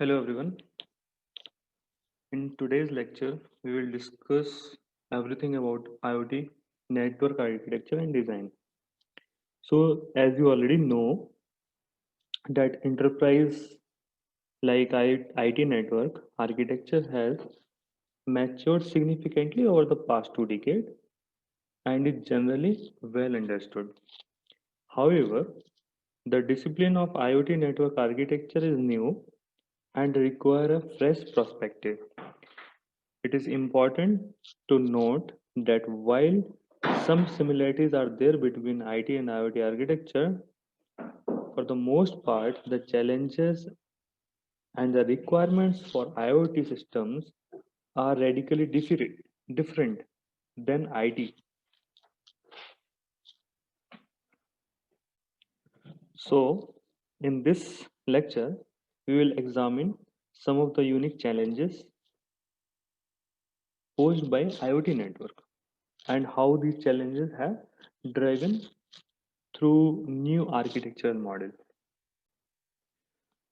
Hello everyone. In today's lecture, we will discuss everything about IoT, network architecture and design. So, as you already know, that enterprise like IT network architecture has matured significantly over the past 2 decades and is generally well understood. However, the discipline of IoT network architecture is new and require a fresh perspective. It is important to note that while some similarities are there between IT and IoT architecture, for the most part, the challenges and the requirements for IoT systems are radically different than IT. So, in this lecture, we will examine some of the unique challenges posed by IoT network and how these challenges have driven through new architectural model.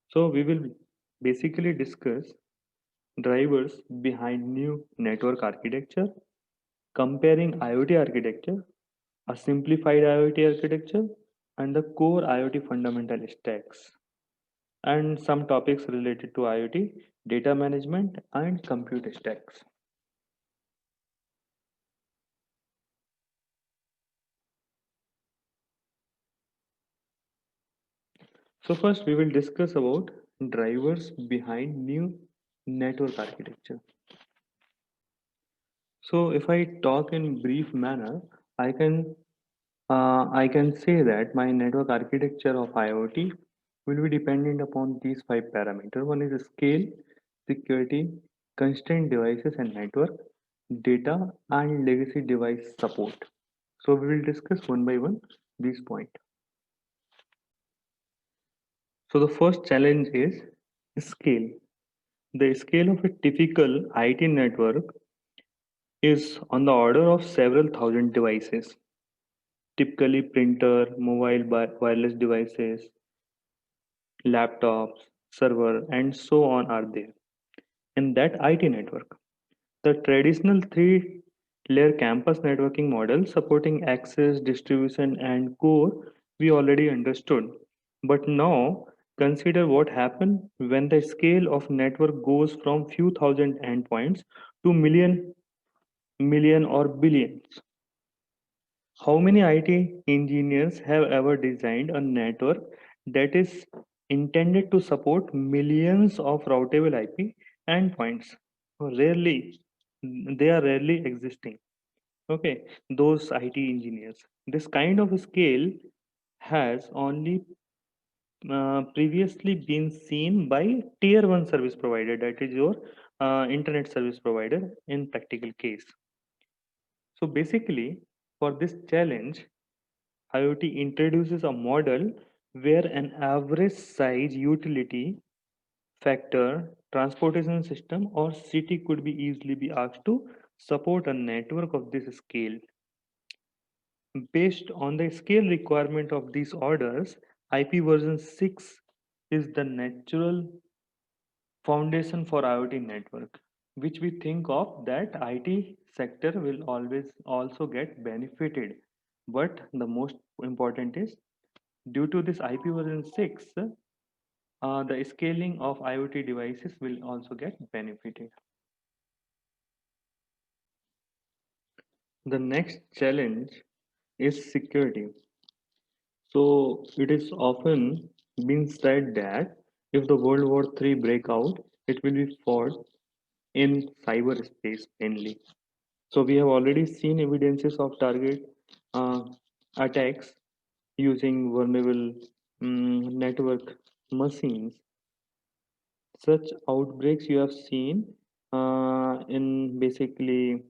So we will basically discuss drivers behind new network architecture, comparing IoT architecture, a simplified IoT architecture, and the core IoT fundamental stacks, and some topics related to IoT, data management, and compute stacks. So first we will discuss about drivers behind new network architecture. So if I talk in brief manner, I can I can say that my network architecture of IoT will be dependent upon these five parameters. One is scale, security, constrained devices and network, data, and legacy device support. So we will discuss one by one these points. So the first challenge is scale. The scale of a typical IT network is on the order of several thousand devices, typically printer, wireless devices, laptops, server, and so on are there in that IT network. The traditional three-layer campus networking model supporting access, distribution, and core we already understood. But now consider what happens when the scale of network goes from few thousand endpoints to million or billions. How many IT engineers have ever designed a network that is intended to support millions of routable IP endpoints? Rarely, they are rarely existing. Okay, those IT engineers. This kind of scale has only previously been seen by tier one service provider, that is your internet service provider in practical case. So basically, for this challenge, IoT introduces a model where an average size utility factor, transportation system, or city could be easily be asked to support a network of this scale. Based on the scale requirement of these orders, IP version 6 is the natural foundation for IoT network, which we think of that IT sector will always also get benefited. But the most important is due to this IP version 6, the scaling of IoT devices will also get benefited. The next challenge is security. So it is often been said that if the World War III break out, it will be fought in cyberspace mainly. So we have already seen evidences of target uh, attacks using vulnerable network machines. Such outbreaks you have seen in basically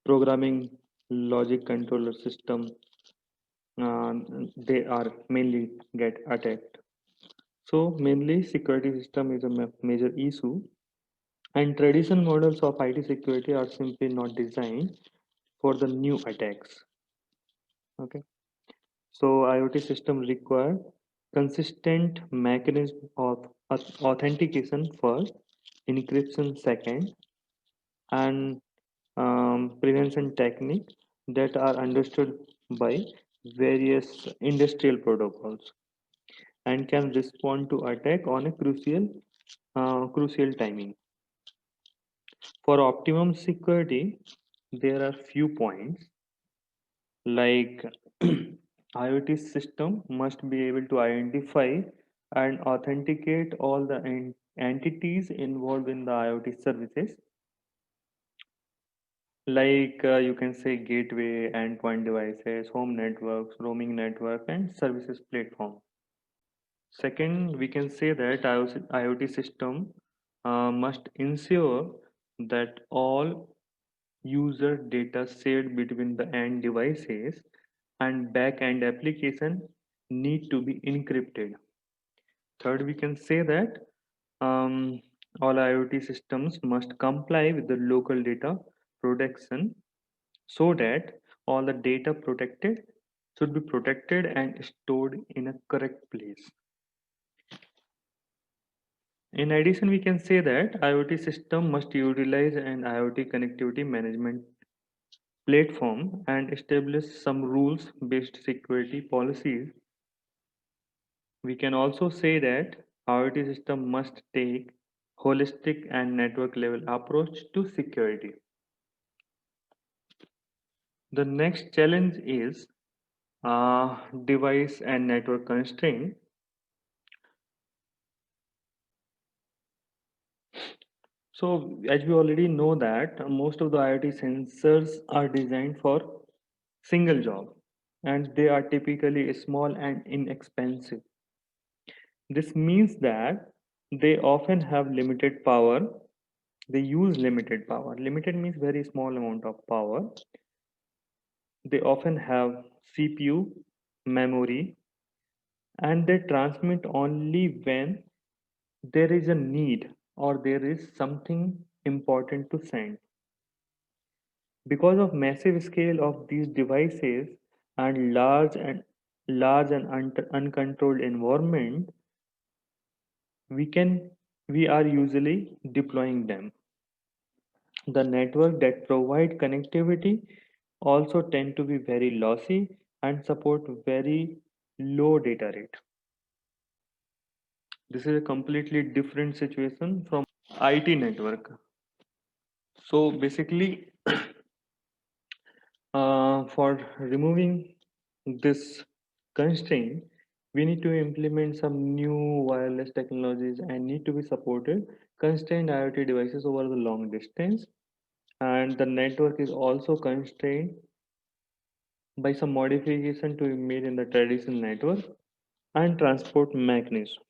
programming logic controller system. They are mainly get attacked. So mainly security system is a major issue, and traditional models of IT security are simply not designed for the new attacks. Okay, so IoT systems require consistent mechanism of authentication first, encryption second, and prevention technique that are understood by various industrial protocols and can respond to attack on a crucial timing. For optimum security, there are few points like IoT system must be able to identify and authenticate all the entities involved in the IoT services, like you can say gateway, endpoint devices, home networks, roaming network, and services platform. Second, we can say that IoT system must ensure that all user data shared between the end devices and back-end application need to be encrypted. Third, we can say that um, all IoT systems must comply with the local data protection so that all the data protected should be protected and stored in a correct place. In addition, we can say that IoT system must utilize an IoT connectivity management platform and establish some rules based security policies. We can also say that IoT system must take holistic and network level approach to security. The next challenge is device and network constraint. So as we already know that most of the IoT sensors are designed for single job and they are typically small and inexpensive. This means that they often have limited power. They use limited power. Limited means very small amount of power. They often have CPU, memory, and they transmit only when there is a need or there is something important to send. Because of massive scale of these devices and large and uncontrolled environment, we can we are usually deploying them. The network that provide connectivity also tend to be very lossy and support very low data rate. This is a completely different situation from IT network. So basically, for removing this constraint, we need to implement some new wireless technologies and need to be supported constrained IoT devices over the long distance. And the network is also constrained by some modification to be made in the traditional network and transport mechanism.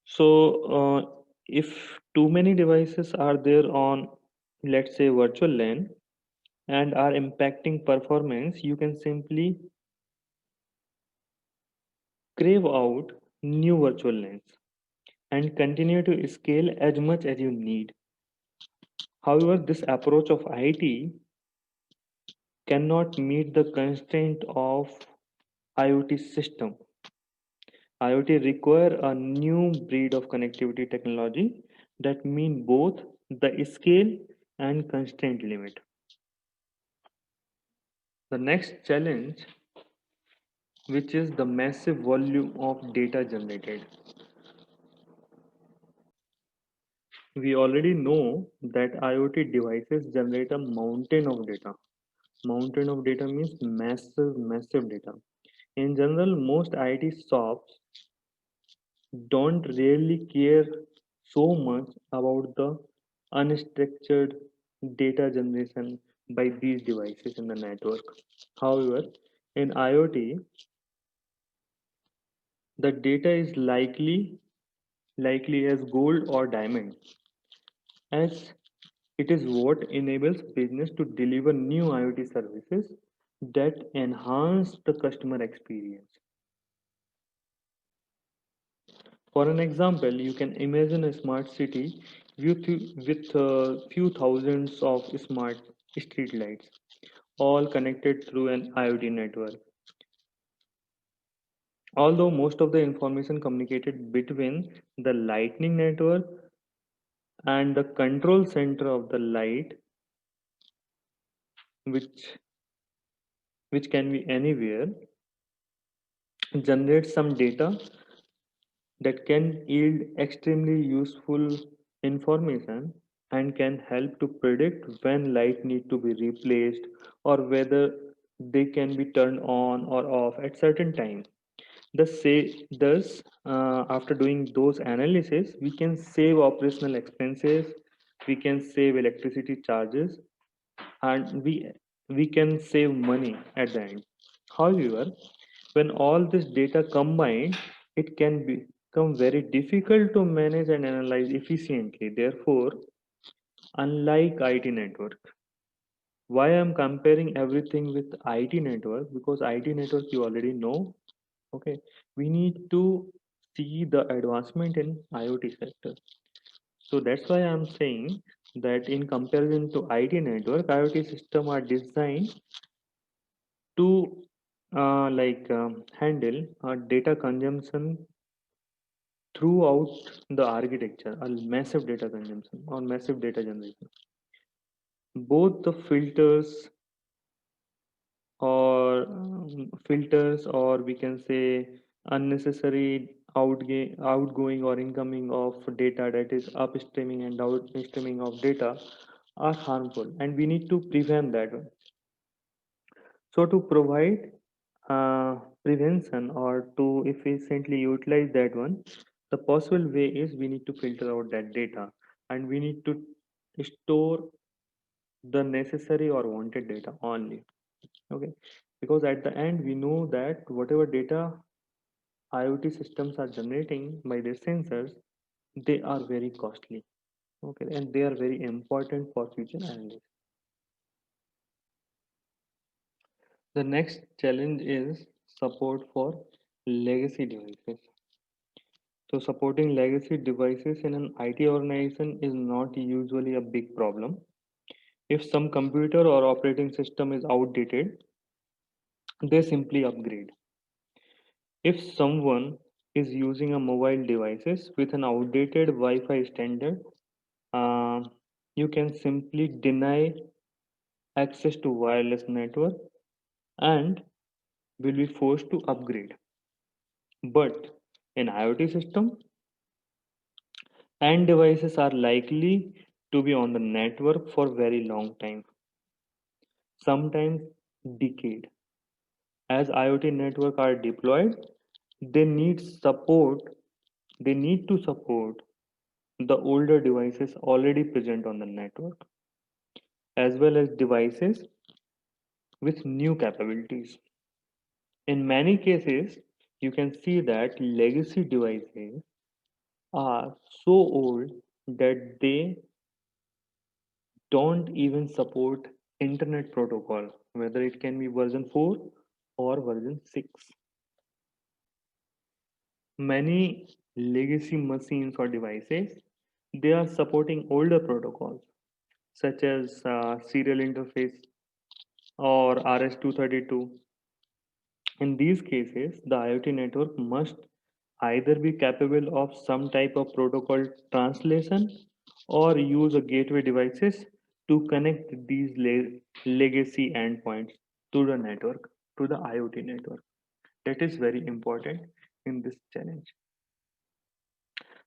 So, if too many devices are there on, let's say, virtual LAN and are impacting performance, you can simply crave out new virtual LANs and continue to scale as much as you need. However, this approach of IT cannot meet the constraint of IoT system. IoT require a new breed of connectivity technology that mean both the scale and constraint limit. The next challenge, which is the massive volume of data generated. We already know that IoT devices generate a mountain of data. Mountain of data means massive data. In general, most IT shops don't really care so much about the unstructured data generation by these devices in the network. However, in IoT, the data is likely as gold or diamond, as it is what enables business to deliver new IoT services that enhance the customer experience. For an example, you can imagine a smart city with few thousands of smart street lights, all connected through an IoT network. Although most of the information communicated between the lightning network and the control center of the light, which which can be anywhere, generates some data that can yield extremely useful information and can help to predict when light need to be replaced or whether they can be turned on or off at certain time. Thus, after doing those analysis, we can save operational expenses, we can save electricity charges, and we can save money at the end. However, when all this data combined, it can become very difficult to manage and analyze efficiently. Therefore, unlike IT network, why I'm comparing everything with IT network? Because IT network you already know. Okay, we need to see the advancement in IoT sector. So that's why I'm saying that in comparison to IT network, IoT system are designed to handle data consumption throughout the architecture, a massive data consumption or massive data generation. Both the filters or we can say unnecessary outgoing or incoming of data, that is upstreaming and downstreaming of data, are harmful and we need to prevent that one. So to provide prevention or to efficiently utilize that one, the possible way is we need to filter out that data and we need to store the necessary or wanted data only. Okay, because at the end we know that whatever data IoT systems are generating by their sensors, they are very costly. Okay, and they are very important for future analysis. The next challenge is support for legacy devices. So supporting legacy devices in an IT organization is not usually a big problem. If some computer or operating system is outdated, they simply upgrade. If someone is using a mobile devices with an outdated Wi-Fi standard, uh, you can simply deny access to wireless network and will be forced to upgrade. But in IoT system, and devices are likely to be on the network for very long time, sometimes decade. As IoT network are deployed, they need support, they need to support the older devices already present on the network, as well as devices with new capabilities. In many cases, you can see that legacy devices are so old that they don't even support internet protocol, whether it can be version 4 or version 6. Many legacy machines or devices, they are supporting older protocols such as serial interface or RS-232. In these cases, the IoT network must either be capable of some type of protocol translation or use a gateway devices to connect these legacy endpoints to the network, to the IoT network. That is very important in this challenge.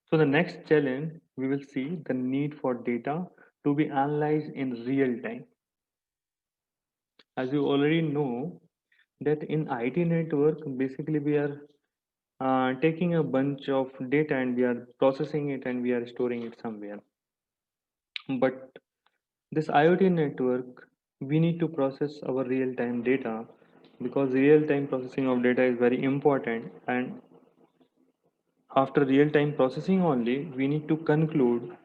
So the next challenge, we will see the need for data to be analyzed in real time. As you already know, that in IT network, basically we are taking a bunch of data and we are processing it and we are storing it somewhere. But this IoT network, we need to process our real-time data because real-time processing of data is very important. And after real-time processing only, we need to conclude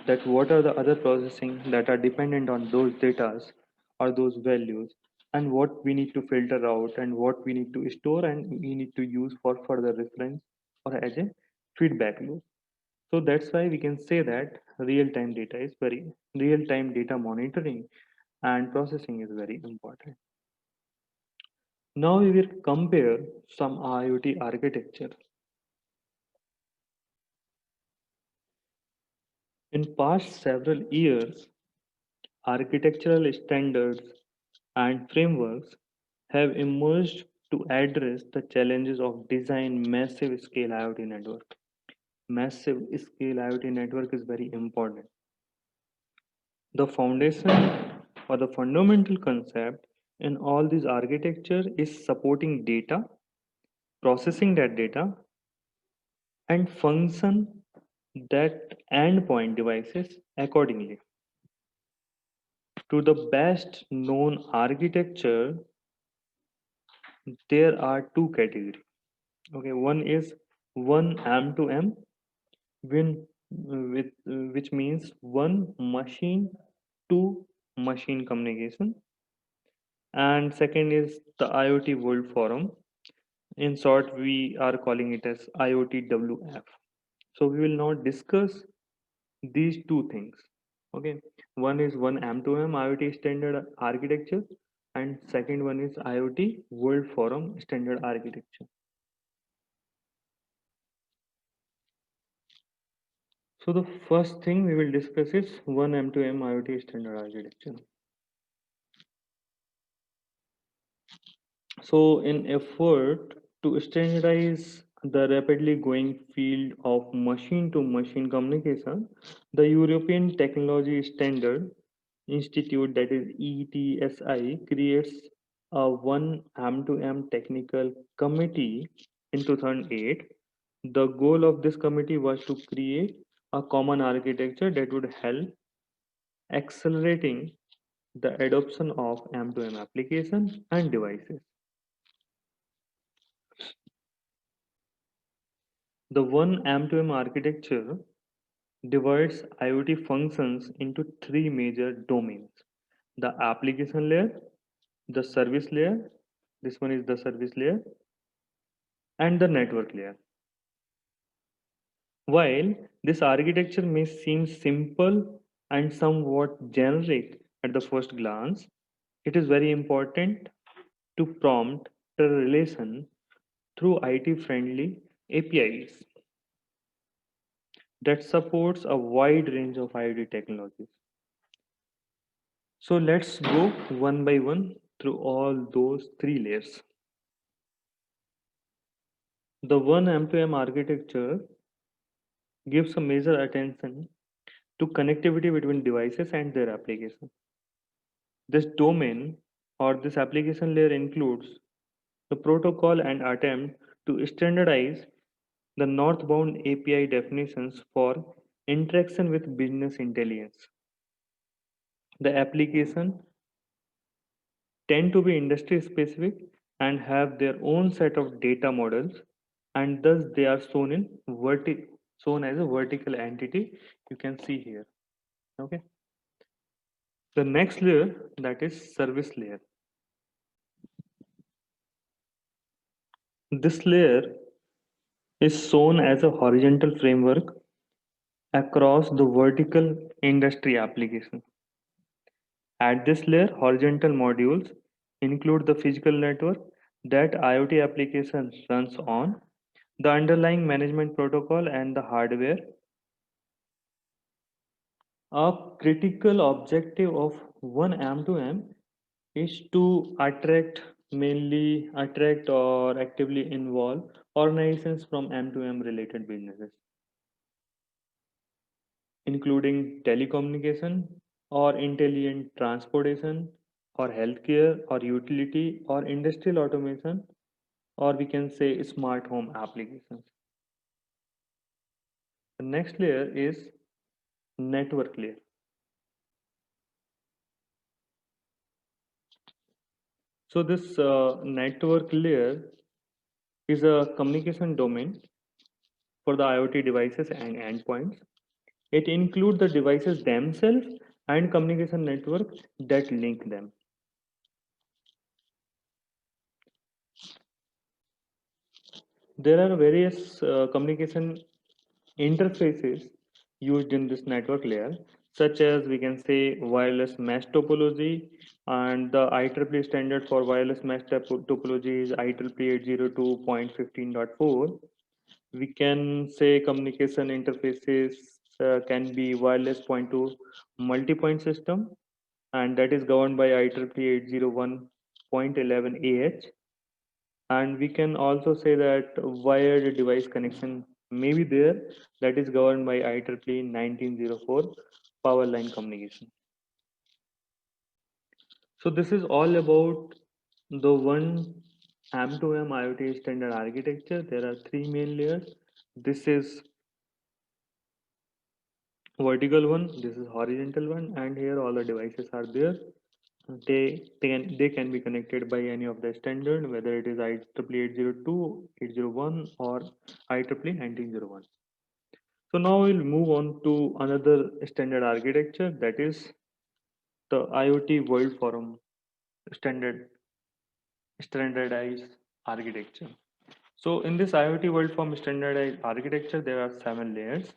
that what are the other processing that are dependent on those datas or those values and what we need to filter out and what we need to store and we need to use for further reference or as a feedback loop. So that's why we can say that real-time data monitoring and processing is very important. Now we will compare some IoT architecture. In past several years, architectural standards and frameworks have emerged to address the challenges of design massive scale IoT network. Massive scale IoT network is very important. The foundation or the fundamental concept in all this architecture is supporting data, processing that data, and function that endpoint devices accordingly. To the best known architecture, there are two categories. Okay, one is one M to M, when, which means one machine to machine communication, and second is the IoT World Forum. In short, we are calling it as IoTWF. So we will now discuss these two things. Okay, one is one M2M IoT standard architecture, and second one is IoT World Forum standard architecture. So the first thing we will discuss is one M2M IoT standard architecture. So in effort to standardize the rapidly growing field of machine to machine communication, the European Technology Standard Institute, that is ETSI, creates a one M2M technical committee in 2008. The goal of this committee was to create a common architecture that would help accelerating the adoption of M2M applications and devices. The one M2M architecture divides IoT functions into three major domains: the application layer, the service layer, this one is the service layer, and the network layer. While this architecture may seem simple and somewhat generic at the first glance, it is very important to prompt the relation through IT friendly APIs that supports a wide range of IoT technologies. So let's go one by one through all those three layers. The one M2M architecture gives a major attention to connectivity between devices and their application. This domain or this application layer includes the protocol and attempt to standardize the northbound API definitions for interaction with business intelligence. The application tend to be industry specific and have their own set of data models, and thus they are shown as a vertical entity, you can see here. Okay, the next layer, that is service layer. This layer is shown as a horizontal framework across the vertical industry application. At this layer, horizontal modules include the physical network that IoT application runs on, the underlying management protocol, and the hardware. A critical objective of one M2M is to attract or actively involve organizations from M2M related businesses, including telecommunication or intelligent transportation or healthcare or utility or industrial automation, or we can say smart home applications. The next layer is network layer. So this network layer is a communication domain for the IoT devices and endpoints. It includes the devices themselves and communication networks that link them. There are various communication interfaces used in this network layer, such as we can say wireless mesh topology, and the IEEE standard for wireless mesh topology is IEEE 802.15.4. We can say communication interfaces can be wireless point to multi-point system, and that is governed by IEEE 801.11 AH. And we can also say that wired device connection may be there, that is governed by IEEE 1904 power line communication. So this is all about the one M2M IoT standard architecture. There are three main layers. This is vertical one, this is horizontal one, and here all the devices are there. They can be connected by any of the standard, whether it is IEEE 802, 801, or IEEE 1901. So now we'll move on to another standard architecture, that is the IoT World Forum standard standardized architecture. So in this IoT World Forum standardized architecture, there are 7 layers,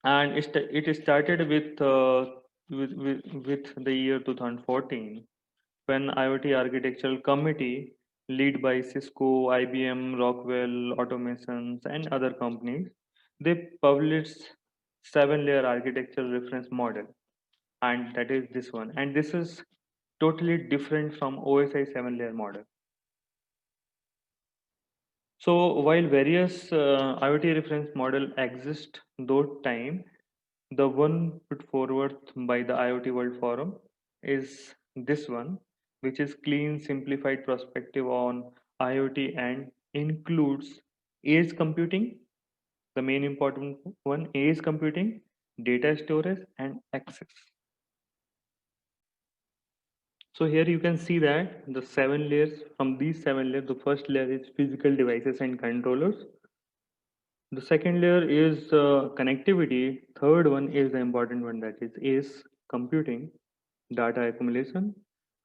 and it started with the year 2014, when IoT Architectural Committee, led by Cisco, IBM, Rockwell, Automations, and other companies, they published 7-layer architectural reference model, and that is this one. And this is totally different from OSI 7-layer model. So while various IoT reference model exist those time, the one put forward by the IoT World Forum is this one, which is clean, simplified perspective on IoT and includes edge computing, the main important one, edge computing, data storage, and access. So here you can see that the 7 layers, from these 7 layers, the first layer is physical devices and controllers. The second layer is connectivity. Third one is the important one, that is computing, data accumulation,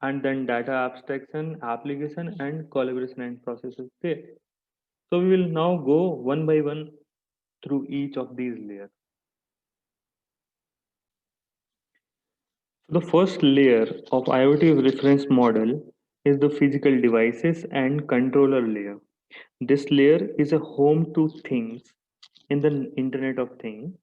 and then data abstraction, application, and collaboration and processes there. So we will now go one by one through each of these layers. The first layer of IoT reference model is the physical devices and controller layer. This layer is a home to things in the Internet of Things,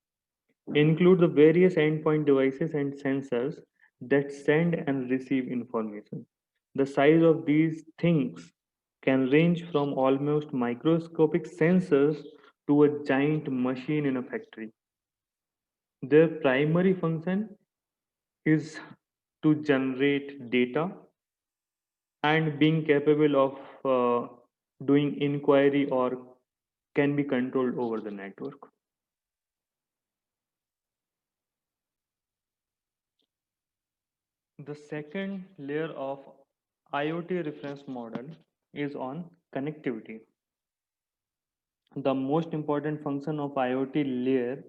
include the various endpoint devices and sensors that send and receive information. The size of these things can range from almost microscopic sensors to a giant machine in a factory. Their primary function is to generate data and being capable of doing inquiry or can be controlled over the network. The second layer of IoT reference model is on connectivity. The most important function of IoT layer,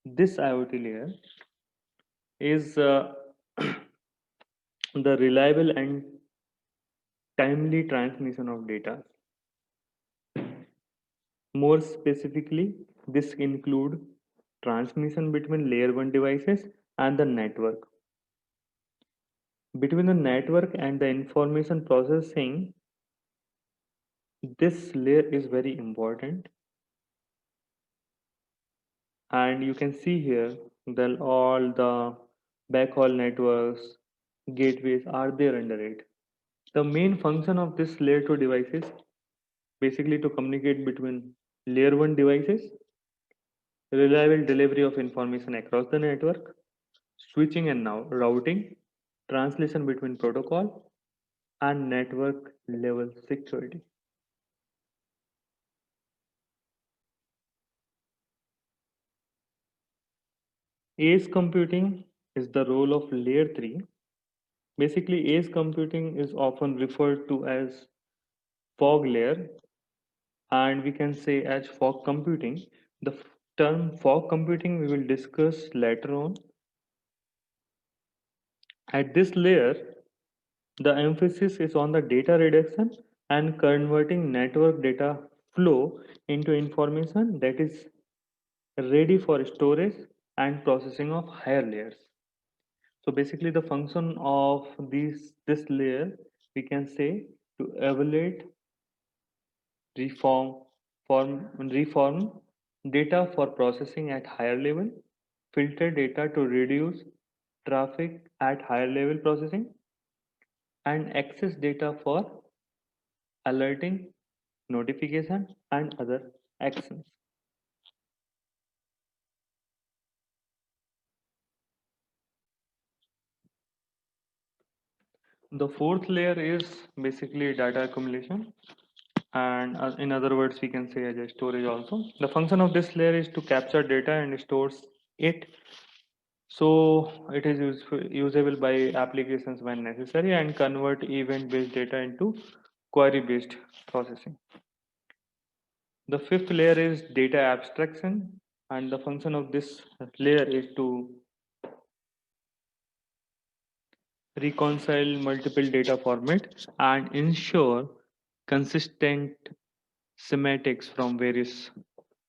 this IoT layer, is the reliable and timely transmission of data. More specifically, this include transmission between layer 1 devices and the network. Between the network and the information processing, this layer is very important, and you can see here that all the backhaul networks, gateways are there under it. The main function of this layer 2 device is basically to communicate between layer 1 devices, reliable delivery of information across the network, switching and now routing, translation between protocol, and network level security. Edge computing is the role of layer 3. Basically, edge computing is often referred to as fog layer, and we can say as fog computing. The term fog computing we will discuss later on. At this layer, the emphasis is on the data reduction and converting network data flow into information that is ready for storage and processing of higher layers. So basically the function of this layer, we can say, to evaluate, reform, reform data for processing at higher level, filter data to reduce traffic at higher level processing, and access data for alerting, notification, and other actions. The fourth layer is basically data accumulation, and in other words, we can say as a storage also. The function of this layer is to capture data and stores it, so it is usable by applications when necessary, and convert event-based data into query-based processing. The fifth layer is data abstraction, and the function of this layer is to reconcile multiple data formats and ensure consistent semantics from various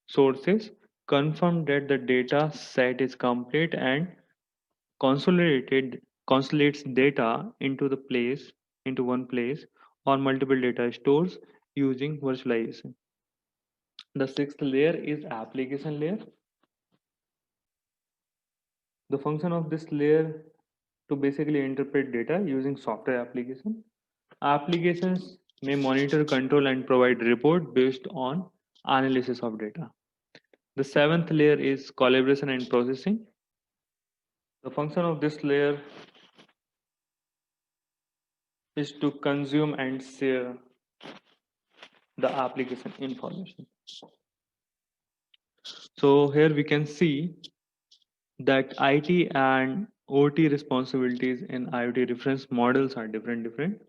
sources, confirm that the data set is complete, and consolidates data into one place or multiple data stores using virtualization. The sixth layer is application layer. The function of this layer to basically interpret data using software application. Applications may monitor, control, and provide report based on analysis of data. The seventh layer is collaboration and processing. The function of this layer is to consume and share the application information. So here we can see that IT and OT responsibilities in IoT reference models are different.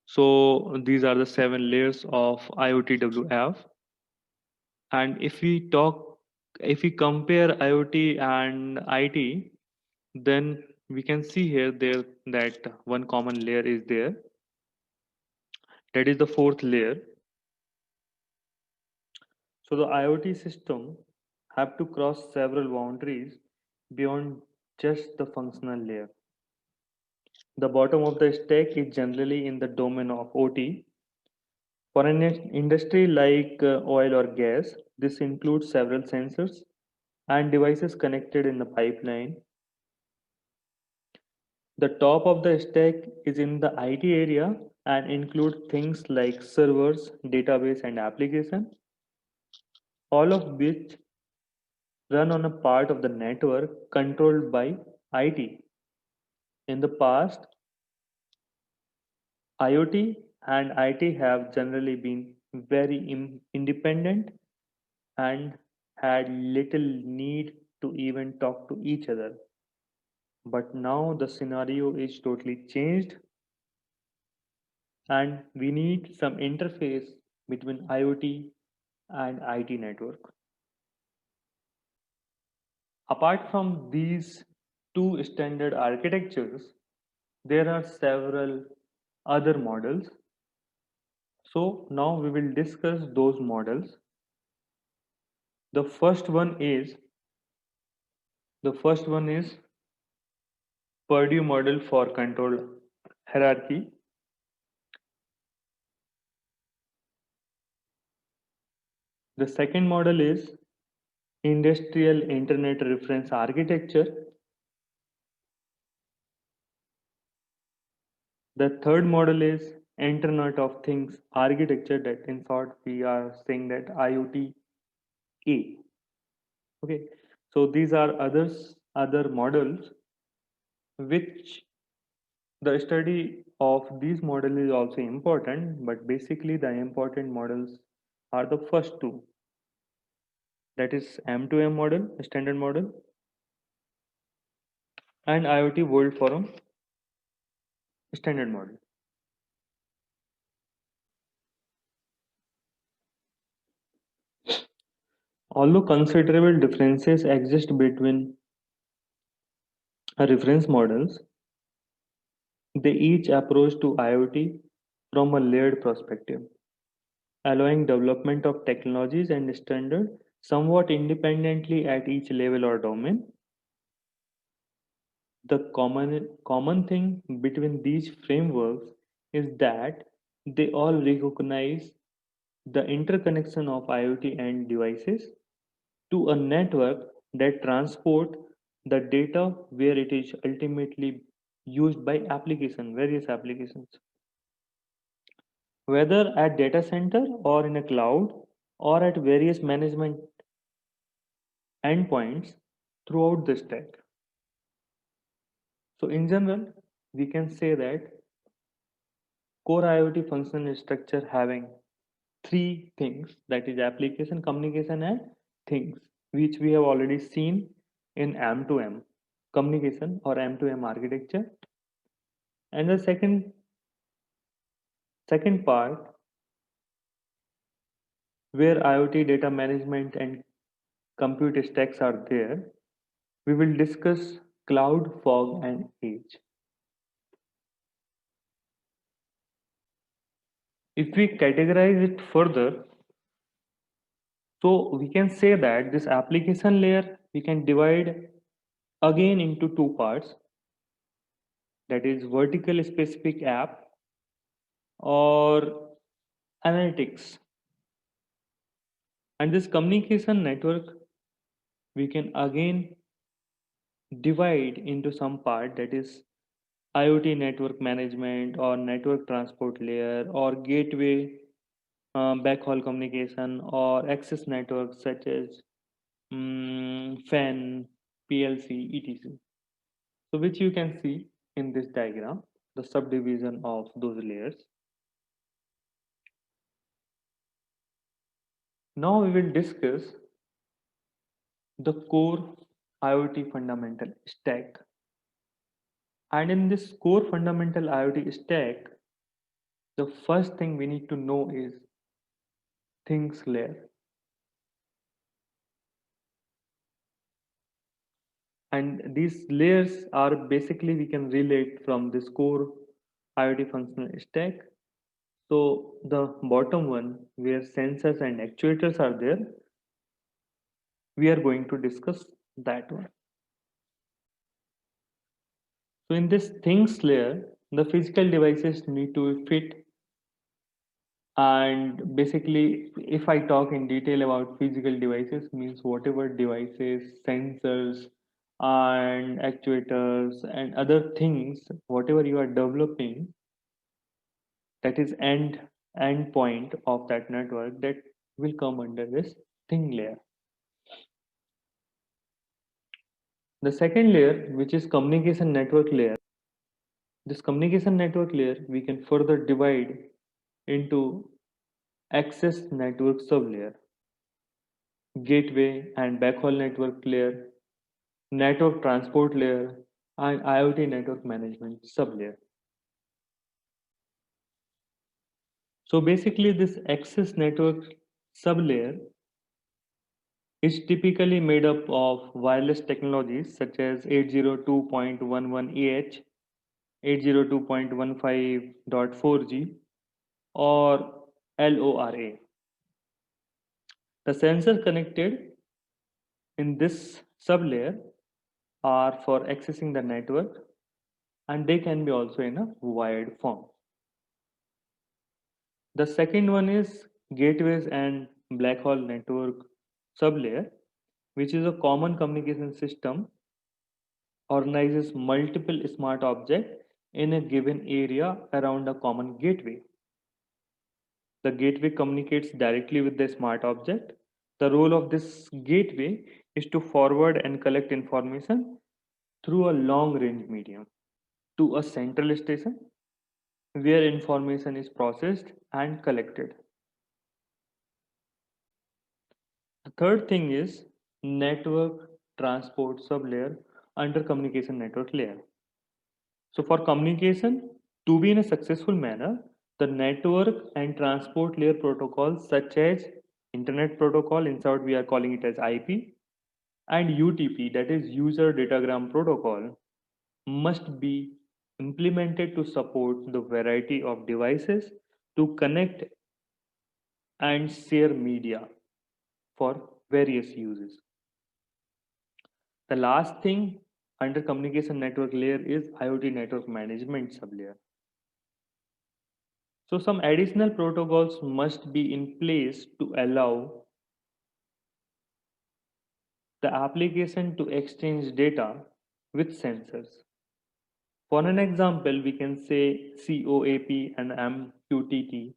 So these are the seven layers of IoTWF. And if we compare IoT and IT, then we can see here there that one common layer is there. That is the fourth layer. So the IoT system have to cross several boundaries beyond just the functional layer. The bottom of the stack is generally in the domain of OT. For an industry like oil or gas, this includes several sensors and devices connected in the pipeline. The top of the stack is in the IT area and include things like servers, database, and application, all of which run on a part of the network controlled by IT. In the past, IoT and IT have generally been very independent and had little need to even talk to each other. But now the scenario is totally changed, and we need some interface between IoT and IT network. Apart from these two standard architectures, there are several other models. So now we will discuss those models. The first one is the first one is Purdue model for control hierarchy. The second model is Industrial Internet Reference Architecture. The third model is Internet of Things architecture, that in short we are saying that IoT A. Okay, so these are other models which the study of these models is also important, but basically the important models are the first two, that is M2M model, standard model, and IoT World Forum standard model. Although considerable differences exist between reference models, they each approach to IoT from a layered perspective, allowing development of technologies and standards somewhat independently at each level or domain. The common thing between these frameworks is that they all recognize the interconnection of IoT and devices to a network that transport the data where it is ultimately used by various applications, whether at data center or in a cloud or at various management endpoints throughout the stack. So in general, we can say that core IoT functional structure having three things, that is application, communication and things, which we have already seen in M2M communication or M2M architecture. And the second part where IoT data management and compute stacks are there, we will discuss cloud, fog and edge. If we categorize it further, so we can say that this application layer we can divide again into two parts, that is vertical specific app or analytics. And this communication network we can again divide into some part, that is IoT network management or network transport layer or gateway, backhaul communication or access networks such as FAN, PLC, etc. So which you can see in this diagram, the subdivision of those layers. Now we will discuss the core IoT fundamental stack. And in this core fundamental IoT stack, the first thing we need to know is things layer. And these layers are basically we can relate from this core IoT functional stack. So the bottom one where sensors and actuators are there, we are going to discuss that one. So in this things layer, the physical devices need to fit. And basically, if I talk in detail about physical devices, means whatever devices, sensors, and actuators and other things, whatever you are developing, that is end point of that network, that will come under this thing layer. The second layer, which is communication network layer, this communication network layer we can further divide into access network sublayer, gateway and backhaul network layer, network transport layer, and IoT network management sublayer. So basically, this access network sublayer is typically made up of wireless technologies such as 802.11ah, 802.15.4G, or LORA. The sensors connected in this sublayer are for accessing the network, and they can be also in a wired form. The second one is gateways and black hole network sublayer, which is a common communication system, organizes multiple smart objects in a given area around a common gateway. The gateway communicates directly with the smart object. The role of this gateway is to forward and collect information through a long range medium to a central station where information is processed and collected. The third thing is network transport sublayer under communication network layer. So for communication to be in a successful manner, the network and transport layer protocols such as Internet Protocol, in short we are calling it as IP, and UTP, that is User Datagram Protocol, must be implemented to support the variety of devices to connect and share media for various uses. The last thing under communication network layer is IoT network management sublayer. So some additional protocols must be in place to allow the application to exchange data with sensors. For an example, we can say COAP and MQTT.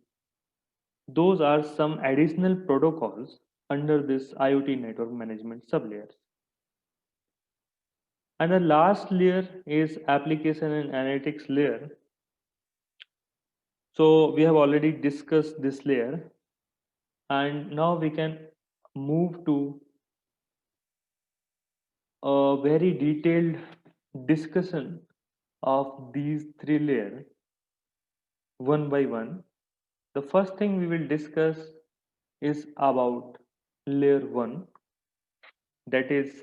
Those are some additional protocols under this IoT network management sublayers. And the last layer is application and analytics layer. So we have already discussed this layer, and now we can move to a very detailed discussion of these three layers one by one. The first thing we will discuss is about layer 1, that is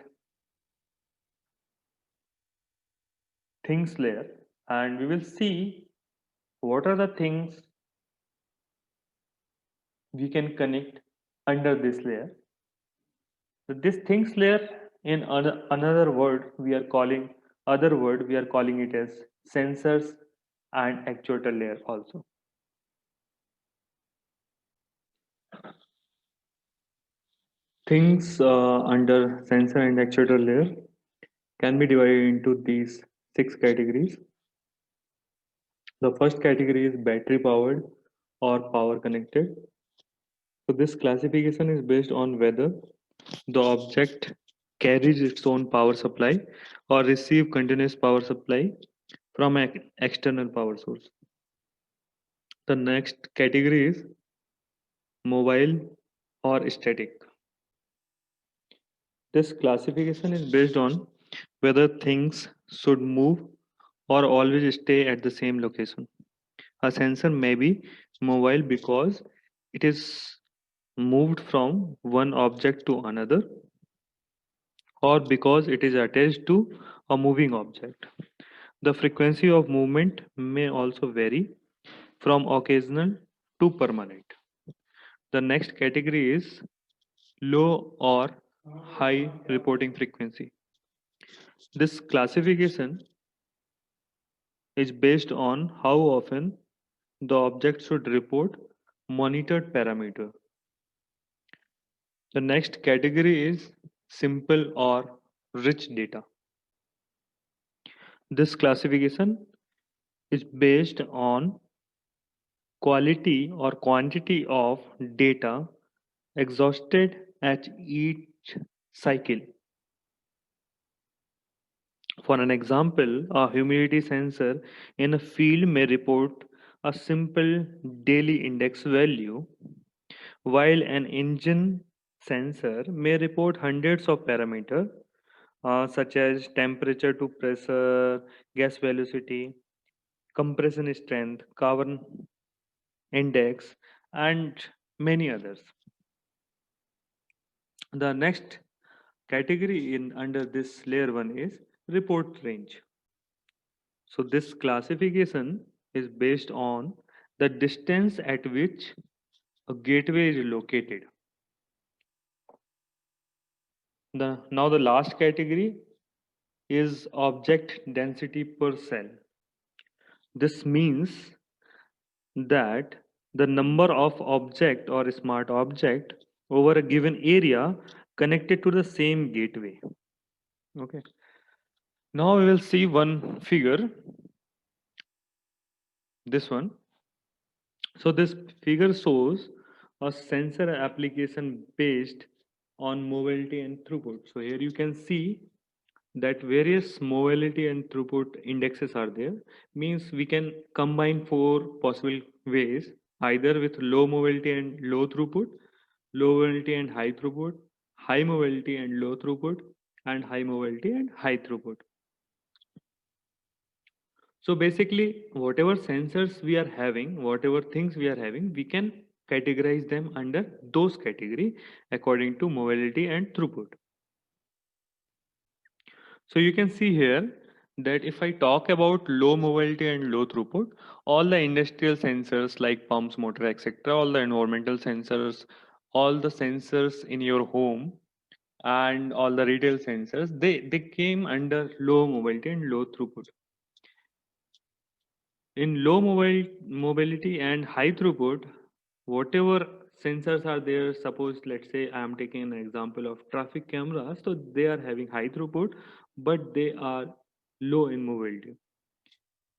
things layer, and we will see what are the things we can connect under this layer. So this things layer, in another word we are calling, other word we are calling it as sensors and actuator layer also. Things under sensor and actuator layer can be divided into these six categories. The first category is battery powered or power connected. So this classification is based on whether the object carries its own power supply or receive continuous power supply from an external power source. The next category is mobile or static. This classification is based on whether things should move or always stay at the same location. A sensor may be mobile because it is moved from one object to another, or because it is attached to a moving object. The frequency of movement may also vary from occasional to permanent. The next category is low or high reporting frequency. This classification is based on how often the object should report monitored parameter. The next category is simple or rich data. This classification is based on quality or quantity of data exhausted at each cycle. For an example, a humidity sensor in a field may report a simple daily index value, while an engine sensor may report hundreds of parameters such as temperature to pressure, gas velocity, compression strength, carbon index, and many others. The next category in under this layer 1 is report range. So this classification is based on the distance at which a gateway is located. Now the last category is object density per cell. This means that the number of object or smart object over a given area connected to the same gateway. Okay. Now we will see one figure, this one. So this figure shows a sensor application based on mobility and throughput. So here you can see that various mobility and throughput indexes are there. Means we can combine four possible ways, either with low mobility and low throughput, low mobility and high mobility and low throughput, and high mobility and high throughput. So basically, whatever sensors we are having, whatever things we are having, we can categorize them under those category according to mobility and throughput. So you can see here that if I talk about low mobility and low throughput, all the industrial sensors like pumps, motor, etc., all the environmental sensors, all the sensors in your home and all the retail sensors, they came under low mobility and low throughput. In low mobility and high throughput, whatever sensors are there, suppose let's say I am taking an example of traffic cameras, so they are having high throughput, but they are low in mobility.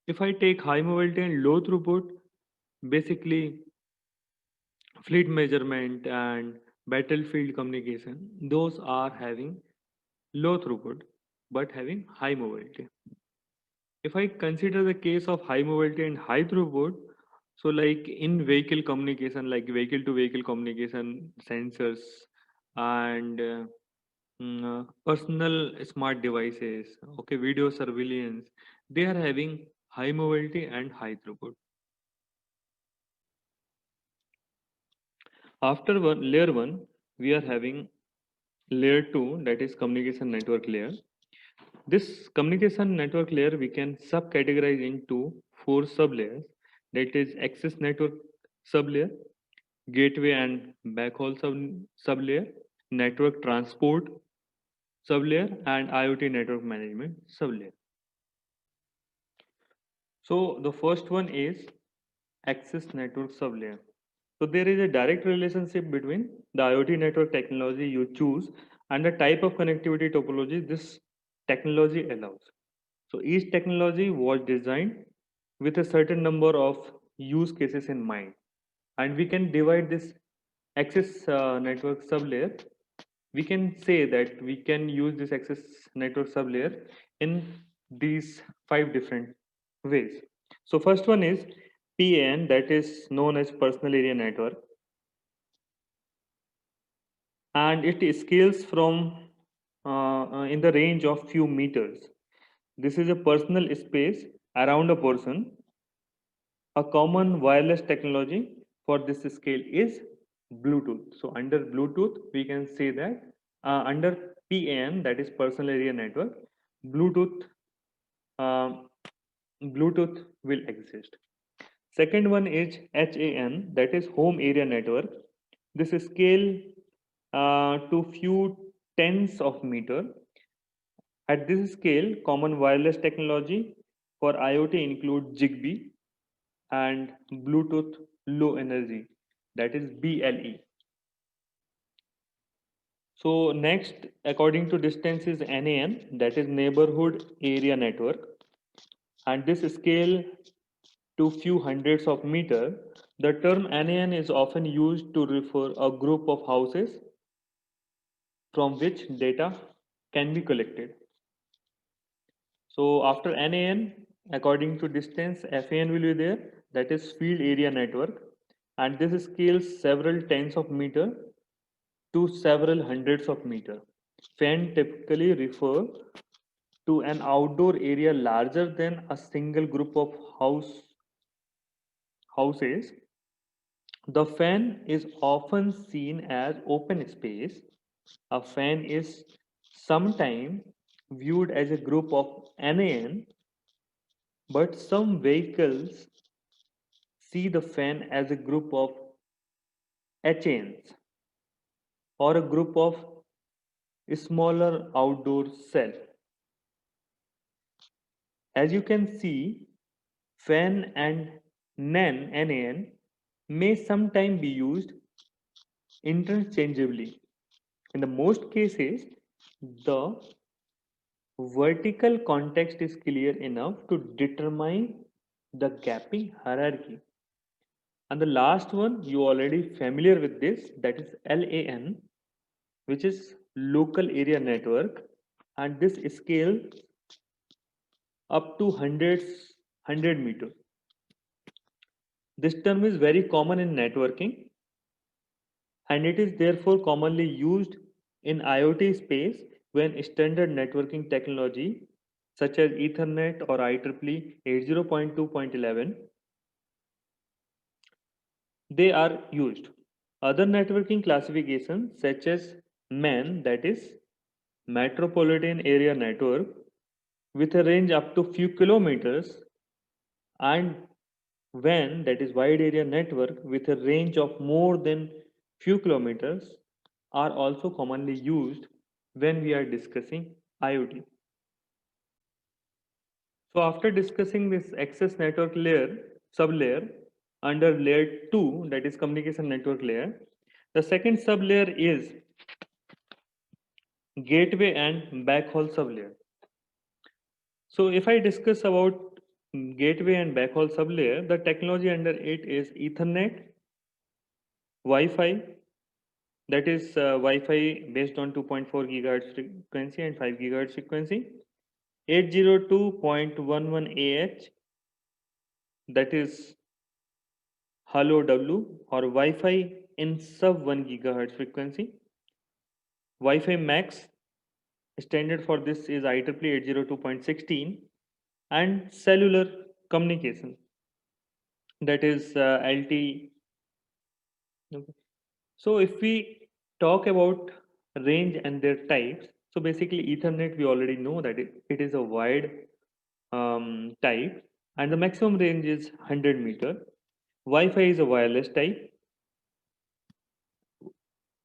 If I take high mobility and low throughput, basically fleet measurement and battlefield communication, those are having low throughput but having high mobility. If I consider the case of high mobility and high throughput, so like in vehicle communication, like vehicle to vehicle communication, sensors and personal smart devices, okay, video surveillance, they are having high mobility and high throughput. After layer 1, we are having layer 2, that is communication network layer. This communication network layer we can subcategorize into four sublayers, that is access network sublayer, gateway and backhaul sublayer, network transport sublayer, and IoT network management sublayer. So the first one is access network sublayer. So there is a direct relationship between the IoT network technology you choose and the type of connectivity topology this technology allows. So each technology was designed with a certain number of use cases in mind, and we can divide this access network sublayer. We can say that we can use this access network sublayer in these five different ways. So first one is PAN, that is known as personal area network, and it scales from in the range of few meters. This is a personal space around a person. A common wireless technology for this scale is Bluetooth. So under Bluetooth, we can say that under PAN, that is personal area network, Bluetooth um, Bluetooth will exist. Second one is HAN, that is home area network. This scale to few tens of meter. At this scale, common wireless technology for IoT include Zigbee and Bluetooth Low Energy, that is BLE. So next, according to distance is NAN, that is Neighborhood Area Network, and this scale to few hundreds of meter. The term NAN is often used to refer a group of houses from which data can be collected. So after NAN, according to distance, FAN will be there, that is field area network, and this scales several tens of meter to several hundreds of meter. FAN typically refer to an outdoor area larger than a single group of houses. The fan is often seen as open space. A fan is sometimes viewed as a group of NAN, but some vehicles see the fan as a group of HANs or a group of smaller outdoor cells. As you can see, fan and NAN may sometimes be used interchangeably. In the most cases, the vertical context is clear enough to determine the gapping hierarchy. And the last one, you already familiar with this, that is LAN, which is local area network, and this scale up to hundreds, 100 meter. This term is very common in networking, and it is therefore commonly used in IoT space when standard networking technology such as Ethernet or IEEE 802.11 they are used. Other networking classifications such as MAN, that is Metropolitan Area Network, with a range up to few kilometers, and WAN, that is Wide Area Network, with a range of more than few kilometers, are also commonly used when we are discussing IoT. So after discussing this access network layer, sublayer under layer 2, that is communication network layer, the second sublayer is gateway and backhaul sublayer. So if I discuss about gateway and backhaul sublayer, the technology under it is Ethernet, Wi-Fi, that is Wi-Fi based on 2.4 gigahertz frequency and 5 gigahertz frequency, 802.11 AH, that is Hello W, or Wi-Fi in sub 1 gigahertz frequency. Wi-Fi Max standard for this is IEEE 802.16, and cellular communication, that is LTE. Okay. So if we talk about range and their types, so basically Ethernet we already know that it is a wide type, and the maximum range is 100 meter. Wi-Fi is a wireless type.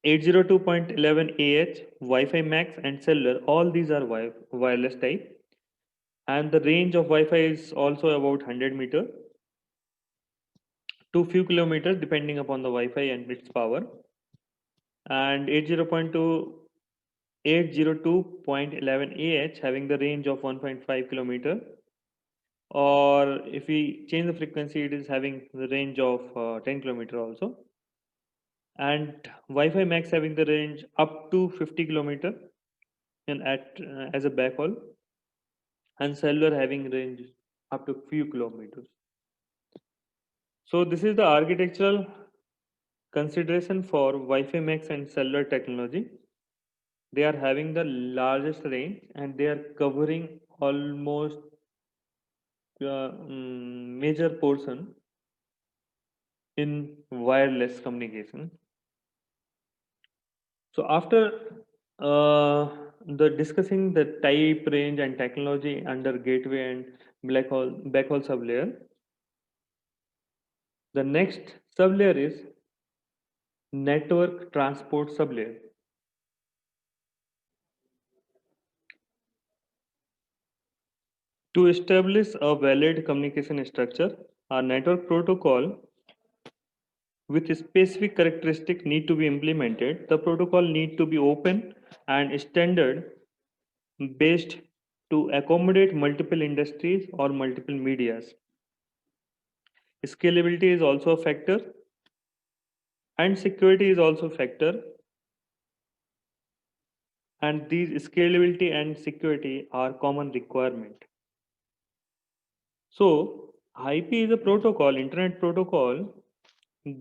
802.11 AH, Wi-Fi Max and cellular, all these are wireless type, and the range of Wi-Fi is also about 100 meter to few kilometers depending upon the Wi-Fi and its power. And 802.11 AH having the range of 1.5 kilometer, or if we change the frequency, it is having the range of 10 kilometer also, and Wi-Fi Max having the range up to 50 kilometer and as a backhaul, and cellular having range up to few kilometers. So this is the architectural consideration for Wi-Fi Max and cellular technology. They are having the largest range and they are covering almost major portion in wireless communication. So after the discussing the type, range, and technology under gateway and backhaul sublayer, the next sublayer is network transport sublayer. To establish a valid communication structure, a network protocol with specific characteristics need to be implemented. The protocol need to be open and standard based to accommodate multiple industries or multiple medias. Scalability is also a factor, and security is also a factor, and these scalability and security are common requirement. So IP is a protocol, internet protocol,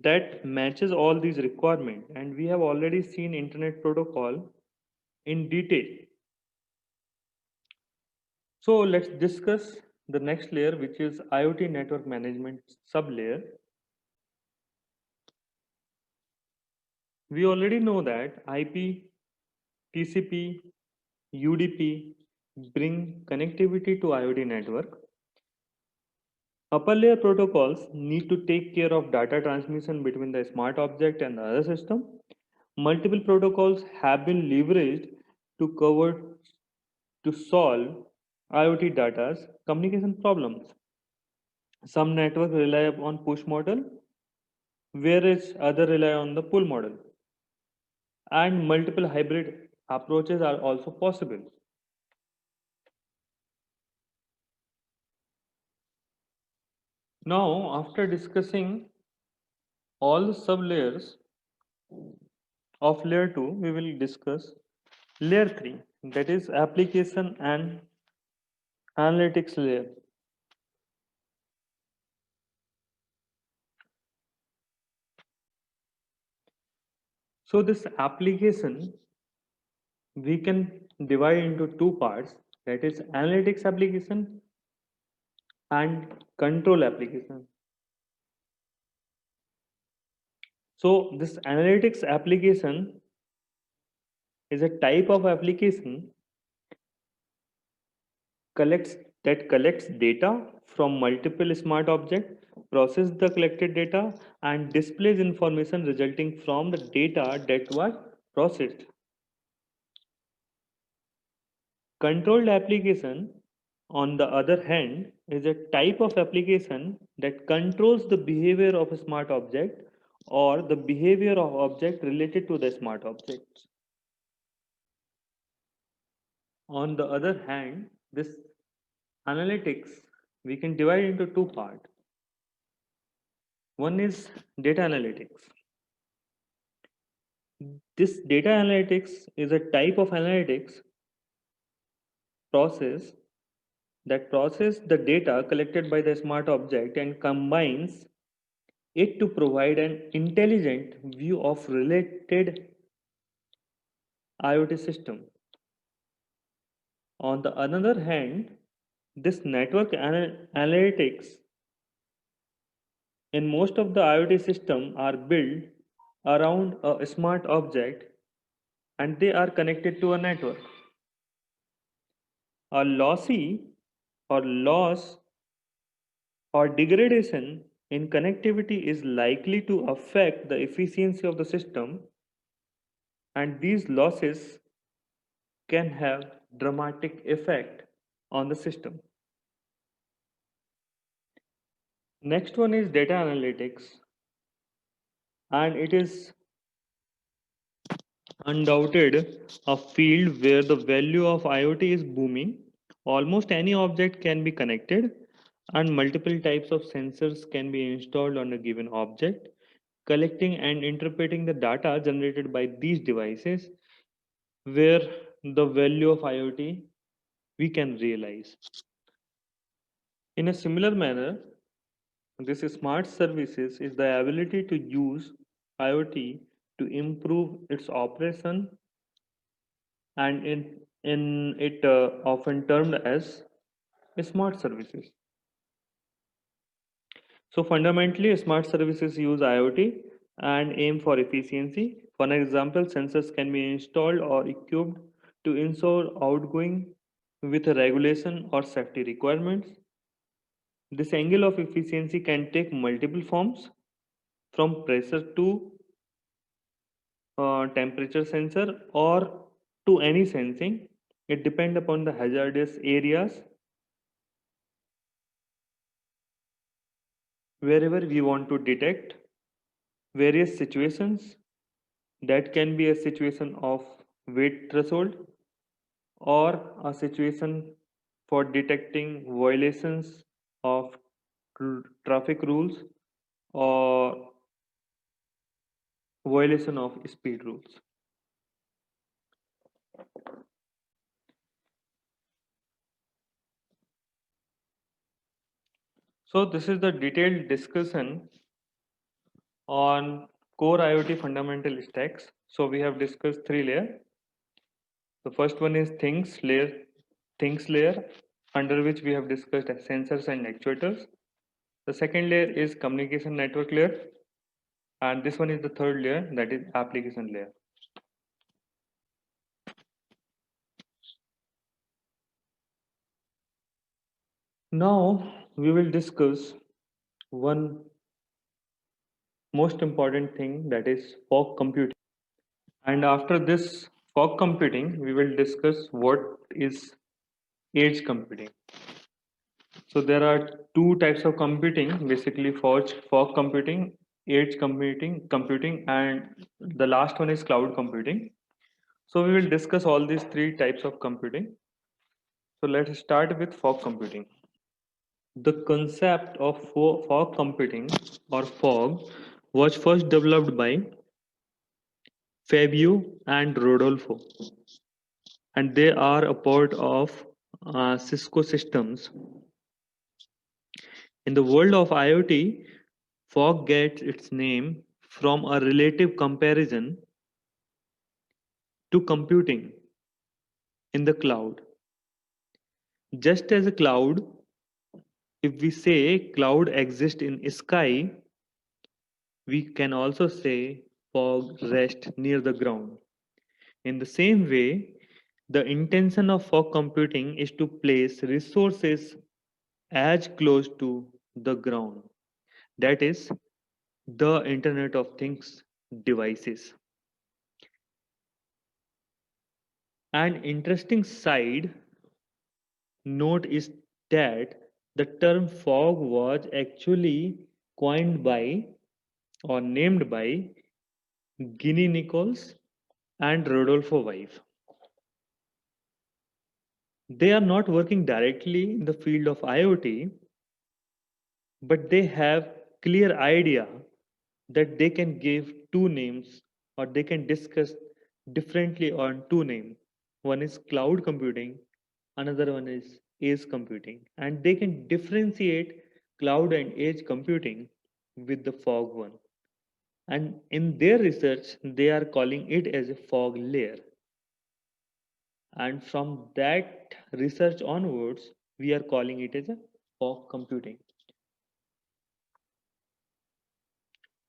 that matches all these requirements, and we have already seen internet protocol in detail. So let's discuss the next layer, which is IoT network management sublayer. We already know that IP, TCP, UDP bring connectivity to IoT network. Upper layer protocols need to take care of data transmission between the smart object and the other system. Multiple protocols have been leveraged to cover to solve IoT data's communication problems. Some networks rely on push model, whereas other rely on the pull model. And multiple hybrid approaches are also possible. Now, after discussing all the sublayers of layer 2, we will discuss layer 3, that is application and analytics layer. So this application we can divide into two parts, that is analytics application and control application. So this analytics application is a type of application collects collects data from multiple smart objects, process the collected data, and displays information resulting from the data that was processed. Controlled application, on the other hand, is a type of application that controls the behavior of a smart object or the behavior of object related to the smart objects. On the other hand, this analytics we can divide into two parts. One is data analytics. This data analytics is a type of analytics process that process the data collected by the smart object and combines it to provide an intelligent view of related IoT system. On the other hand, this network analytics in most of the IoT system are built around a smart object and they are connected to a network. A lossy or loss or degradation in connectivity is likely to affect the efficiency of the system, and these losses can have dramatic effect on the system. Next one is data analytics, and it is undoubted a field where the value of IoT is booming. Almost any object can be connected, and multiple types of sensors can be installed on a given object. Collecting and interpreting the data generated by these devices, where the value of IoT we can realize. In a similar manner, this smart services is the ability to use IoT to improve its operation, and in it often termed as smart services. So fundamentally, smart services use IoT and aim for efficiency. For example, sensors can be installed or equipped to ensure outgoing with a regulation or safety requirements. This angle of efficiency can take multiple forms, from pressure to temperature sensor or to any sensing. It depends upon the hazardous areas wherever we want to detect various situations. That can be a situation of weight threshold or a situation for detecting violations of traffic rules or violation of speed rules. So this is the detailed discussion on core IoT fundamental stacks. So we have discussed three layers. The first one is things layer, under which we have discussed sensors and actuators. The second layer is communication network layer, and this one is the third layer, that is application layer. Now we will discuss one most important thing, that is fog computing. And after this fog computing, we will discuss what is edge computing. So there are two types of computing, basically fog computing, computing, and the last one is cloud computing. So we will discuss all these three types of computing. So let's start with fog computing. The concept of fog computing or fog was first developed by Fabio and Rodolfo, and they are a part of Cisco Systems. In the world of IoT, fog gets its name from a relative comparison to computing in the cloud. Just as a cloud, if we say cloud exists in sky, we can also say fog rests near the ground. In the same way, the intention of fog computing is to place resources as close to the ground. That is the Internet of Things devices. An interesting side note is that the term fog was actually coined by or named by Ginny Nichols and Rodolfo Weiss. They are not working directly in the field of IoT, but they have clear idea that they can give two names or they can discuss differently on two names. One is cloud computing, another one is edge computing, and they can differentiate cloud and edge computing with the fog one. And in their research, they are calling it as a fog layer. And from that research onwards, we are calling it as a fog computing.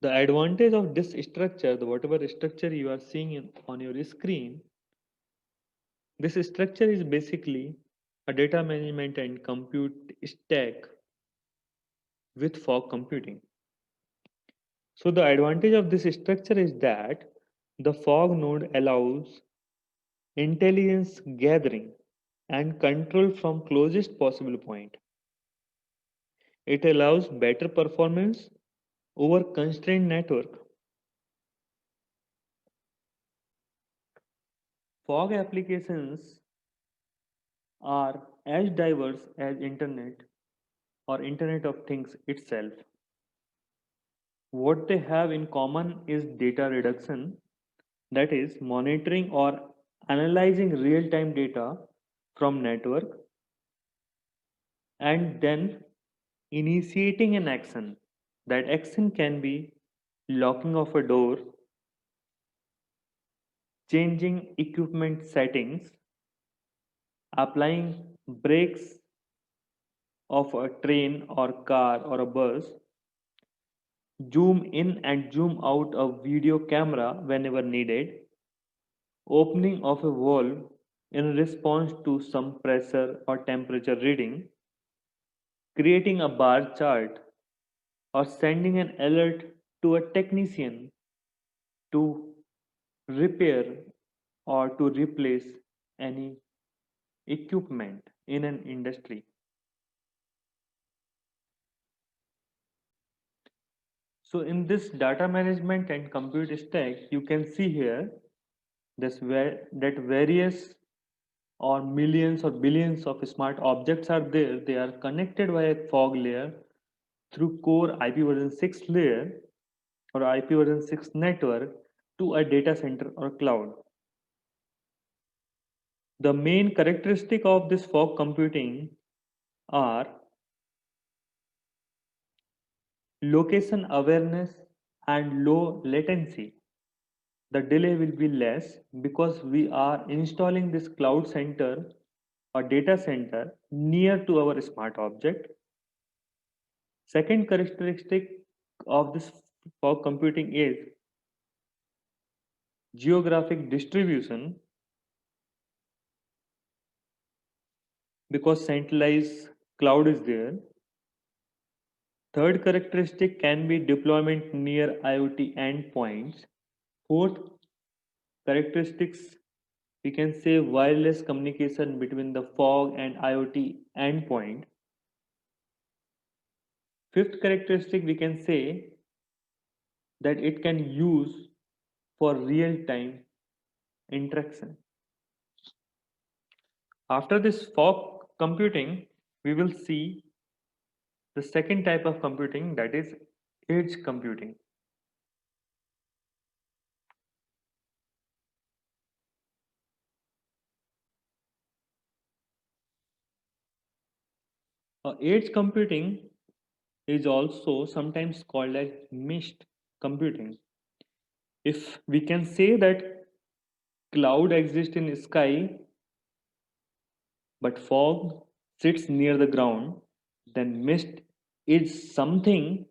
The advantage of this structure, the whatever structure you are seeing on your screen, this structure is basically a data management and compute stack with fog computing. So the advantage of this structure is that the fog node allows intelligence gathering and control from closest possible point. It allows better performance over constrained network. Fog applications are as diverse as internet or internet of things itself. What they have in common is data reduction, that is monitoring or analyzing real-time data from network and then initiating an action. That action can be locking of a door, changing equipment settings, applying brakes of a train or car or a bus, zoom in and zoom out a video camera whenever needed, opening of a valve in response to some pressure or temperature reading, creating a bar chart, or sending an alert to a technician to repair or to replace any equipment in an industry. So in this data management and compute stack, you can see here that various or millions or billions of smart objects are there. They are connected by a fog layer through core IP version 6 layer or IP version 6 network to a data center or cloud. The main characteristic of this fog computing are location awareness and low latency. The delay will be less because we are installing this cloud center or data center near to our smart object. Second characteristic of this fog computing is geographic distribution because centralized cloud is there. Third characteristic can be deployment near IoT endpoints. Fourth characteristics, we can say wireless communication between the fog and IoT endpoint. Fifth characteristic, we can say that it can use for real-time interaction. After this fog computing, we will see the second type of computing, that is edge computing. Edge computing is also sometimes called as mist computing. If we can say that cloud exists in sky but fog sits near the ground, then mist is something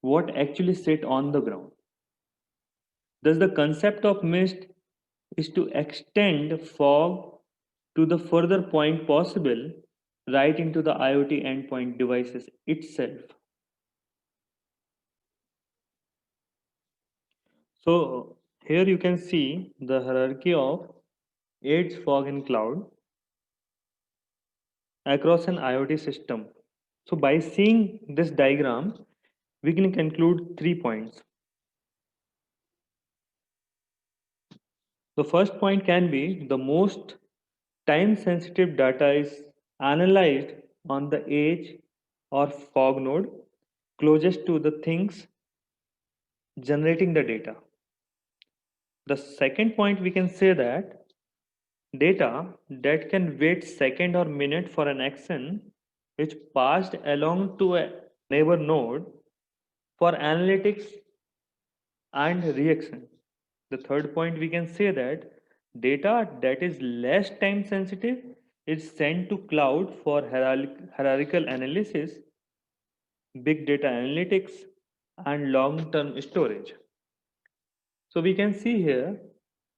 what actually sit on the ground. Thus the concept of mist is to extend fog to the further point possible right into the IoT endpoint devices itself. So here you can see the hierarchy of edge, fog and cloud. across an IoT system. So by seeing this diagram, we can conclude 3 points. The first point can be the most time sensitive data is analyzed on the edge or fog node closest to the things generating the data. The second point, we can say that data that can wait second or minute for an action which passed along to a neighbor node for analytics and reaction. The third point, we can say that data that is less time sensitive is sent to cloud for hierarchical analysis, big data analytics, and long term storage. So we can see here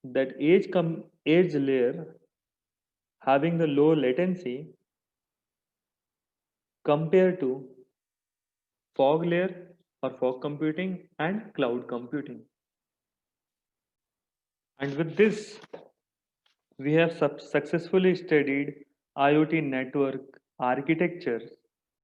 that edge layer having the low latency compared to fog layer or fog computing and cloud computing. And with this, we have successfully studied IoT network architectures